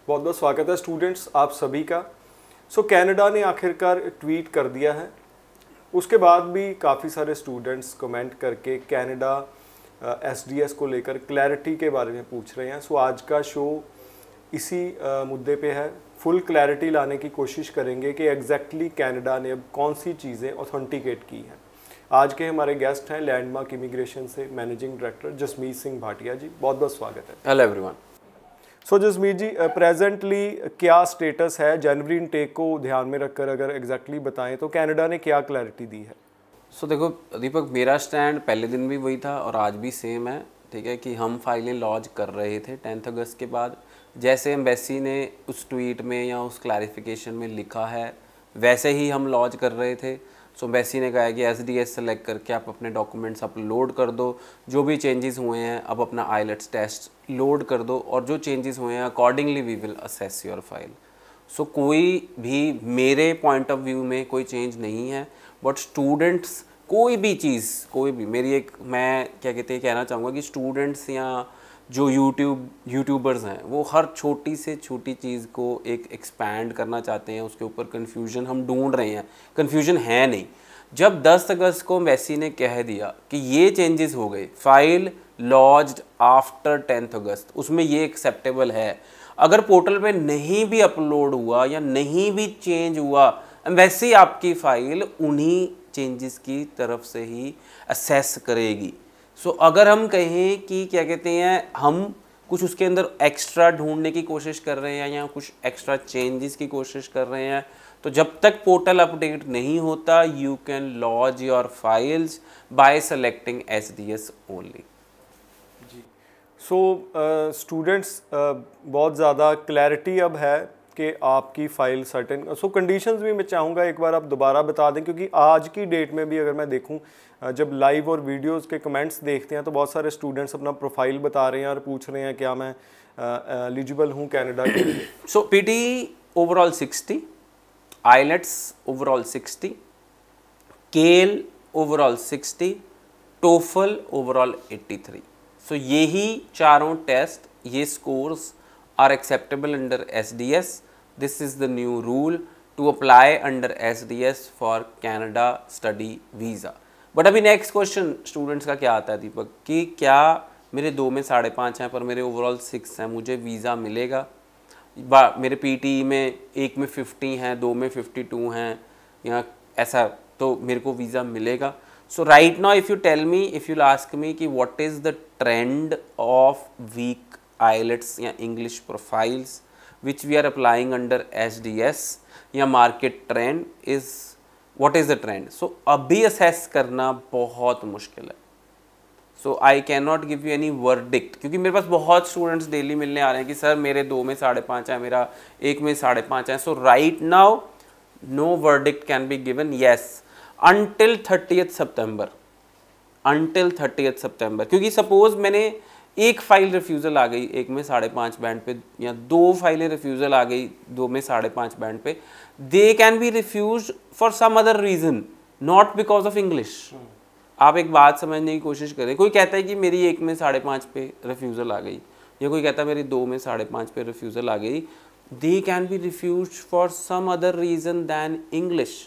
बहुत बहुत स्वागत है स्टूडेंट्स आप सभी का। कनाडा ने आखिरकार ट्वीट कर दिया है। उसके बाद भी काफ़ी सारे स्टूडेंट्स कमेंट करके कनाडा एसडीएस को लेकर क्लैरिटी के बारे में पूछ रहे हैं। आज का शो इसी मुद्दे पे है। फुल क्लैरिटी लाने की कोशिश करेंगे कि एग्जैक्टली कनाडा ने अब कौन सी चीज़ें ऑथेंटिकेट की हैं। आज के हमारे गेस्ट हैं लैंडमार्क इमिग्रेशन से मैनेजिंग डायरेक्टर जसमीत सिंह भाटिया जी, बहुत बहुत स्वागत है। Hello everyone. Jasmeet ji, presently क्या स्टेटस है जनवरी इनटेक को ध्यान में रखकर अगर एग्जैक्टली बताएं तो कनाडा ने क्या क्लैरिटी दी है? देखो दीपक, मेरा स्टैंड पहले दिन भी वही था और आज भी सेम है, ठीक है, कि हम फाइलें लॉन्च कर रहे थे 10 अगस्त के बाद। जैसे एम्बेसी ने उस ट्वीट में या उस क्लैरिफिकेशन में लिखा है वैसे ही हम लॉन्च कर रहे थे। एम्बेसी ने कहा है कि एसडीएस सेलेक्ट करके आप अपने डॉक्यूमेंट्स अपलोड कर दो, जो भी चेंजेस हुए हैं अब अपना आईलेट्स टेस्ट लोड कर दो और जो चेंजेस हुए हैं accordingly we will assess your file. कोई भी मेरे पॉइंट ऑफ व्यू में कोई चेंज नहीं है, बट स्टूडेंट्स कोई भी चीज़, कोई भी मैं कहना चाहूँगा कि स्टूडेंट्स या जो यूट्यूबर्स हैं वो हर छोटी से छोटी चीज़ को एक एक्सपैंड करना चाहते हैं, उसके ऊपर कन्फ्यूजन हम ढूंढ रहे हैं। कन्फ्यूजन है नहीं। जब 10 अगस्त को एम्बेसी ने कह दिया कि ये चेंजेस हो गए, फाइल लॉन्च्ड आफ्टर 10 अगस्त, उसमें ये एक्सेप्टेबल है। अगर पोर्टल पे नहीं भी अपलोड हुआ या नहीं भी चेंज हुआ, एम्बेसी आपकी फाइल उन्हीं चेंजेस की तरफ से ही असेस करेगी। अगर हम कहें कि हम कुछ उसके अंदर एक्स्ट्रा ढूंढने की कोशिश कर रहे हैं या कुछ एक्स्ट्रा चेंजेस की कोशिश कर रहे हैं, तो जब तक पोर्टल अपडेट नहीं होता you can launch your files by selecting SDS only. जी, स्टूडेंट्स बहुत ज़्यादा क्लैरिटी अब है कि आपकी फ़ाइल सर्टेन। कंडीशंस भी मैं चाहूँगा एक बार आप दोबारा बता दें, क्योंकि आज की डेट में भी अगर मैं देखूँ, जब लाइव और वीडियोस के कमेंट्स देखते हैं तो बहुत सारे स्टूडेंट्स अपना प्रोफाइल बता रहे हैं और पूछ रहे हैं क्या मैं एलिजिबल हूँ कनाडा के लिए। पीटी ओवरऑल 60, आईलेट्स ओवरऑल 60, केल ओवरऑल 60, टोफल ओवरऑल 83। यही चारों टेस्ट, ये scores are acceptable under SDS. This is the new rule to apply under SDS for Canada study visa. But अभी नेक्स्ट क्वेश्चन स्टूडेंट्स का क्या आता है दीपक, कि क्या मेरे 2 में 5.5 हैं पर मेरे ओवरऑल 6 हैं, मुझे वीज़ा मिलेगा? मेरे पीटी में 1 में 50 हैं, 2 में 52 हैं या ऐसा, तो मेरे को वीज़ा मिलेगा? Right now if you tell me, if you ask me कि what is the trend of week IELTS या English profiles which we are applying under SDS या market trend is what is the trend? अभी assess करना बहुत मुश्किल है। I cannot give you any verdict, क्योंकि मेरे पास बहुत स्टूडेंट्स डेली मिलने आ रहे हैं कि सर मेरे 2 में 5.5 है, मेरा 1 में 5.5 है। Right now no verdict can be given, yes, until 30th September, until 30th September। क्योंकि सपोज मैंने एक फाइल रिफ्यूज़ल आ गई 1 में 5.5 बैंड पे, या 2 फाइलें रिफ्यूज़ल आ गई 2 में 5.5 बैंड पे, they can be refuse for some other reason, not because of English. आप एक बात समझने की कोशिश करें। कोई कहता है कि मेरी 1 में 5.5 पे रिफ्यूज़ल आ गई, या कोई कहता है मेरी 2 में 5.5 पे रिफ्यूज़ल आ गई, they can be refuse for some other reason than English.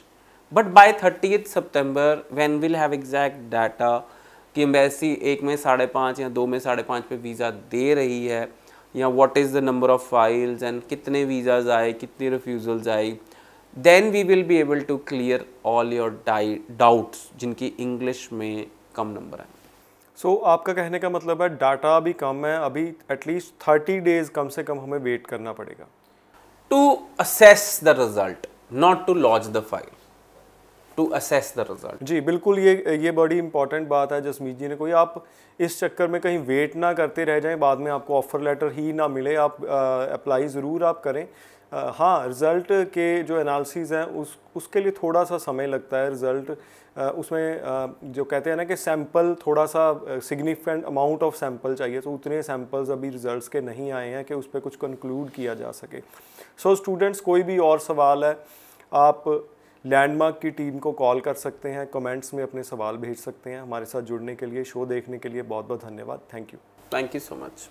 But by 30th September when will have exact data कि एम्बेसी 1 में 5.5 या 2 में 5.5 पे वीज़ा दे रही है, या what is the number of files and कितने वीज़ाज आए, कितनी रिफ्यूज़ल्स आई, then we will be able to clear all your doubts जिनकी इंग्लिश में कम नंबर है। आपका कहने का मतलब है डाटा अभी कम है, अभी एटलीस्ट 30 डेज कम से कम हमें वेट करना पड़ेगा to assess the result, not to launch the file, to assess the result. जी बिल्कुल, ये बड़ी इंपॉर्टेंट बात है जसमीत जी ने। कोई आप इस चक्कर में कहीं वेट ना करते रह जाएं, बाद में आपको ऑफ़र लेटर ही ना मिले। आप अप्लाई ज़रूर आप करें। हाँ, रिज़ल्ट के जो एनालिसिस हैं उसके लिए थोड़ा सा समय लगता है। रिज़ल्ट उसमें जो कहते हैं ना कि सैम्पल थोड़ा सा सिग्निफिकेंट अमाउंट ऑफ सैम्पल चाहिए, तो उतने सैम्पल्स अभी रिज़ल्ट्स के नहीं आए हैं कि उस पर कुछ कंक्लूड किया जा सके। स्टूडेंट्स, कोई भी और सवाल है आप लैंडमार्क की टीम को कॉल कर सकते हैं, कमेंट्स में अपने सवाल भेज सकते हैं। हमारे साथ जुड़ने के लिए, शो देखने के लिए बहुत बहुत धन्यवाद। Thank you. Thank you so much.